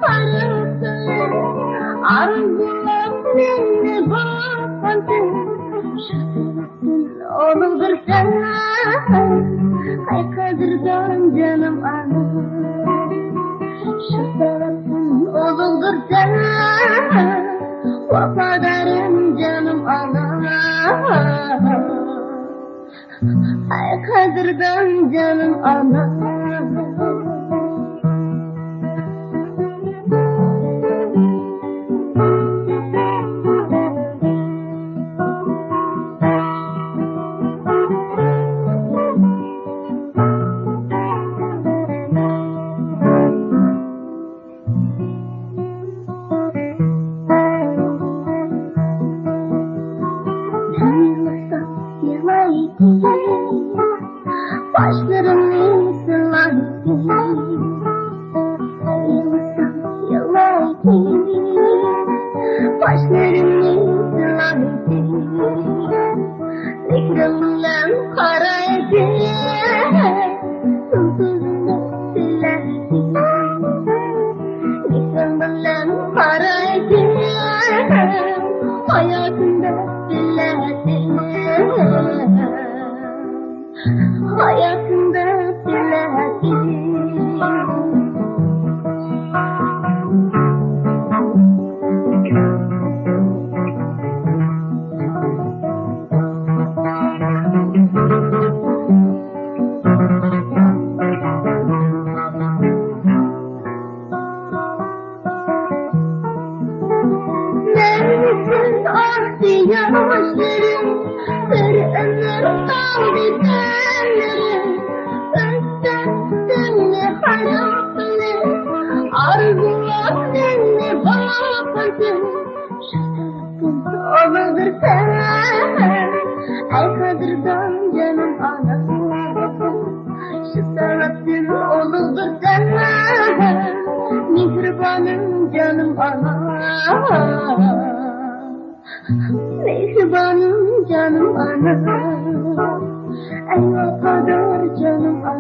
Arasın, arzular beni bağlansın. Şu sebepten oludur sana, ay kadırdan canım anam. Şu sebepten oludur sana, vafadarım canım anam. Ay kadırdan canım anam. Başlarını sırlaydı, yılsam yılaydı. Başlarını sırlaydı, mikrofon karaydı, sonsuzunda silerdi. Mikrofon karaydı, hayatında silerdi. Hayatında silerdi. Neredesin aktı yaşlarım, bir ömür kaldı derlerim. Özledim hayatını, arzular seni bağlasın. Şu sebepten oludur sana, ay kadırdan canım anam. Şu sebepten oludur sana, mihribanım canım anam. Mihribanım canım anam, ey vefadar canım anam.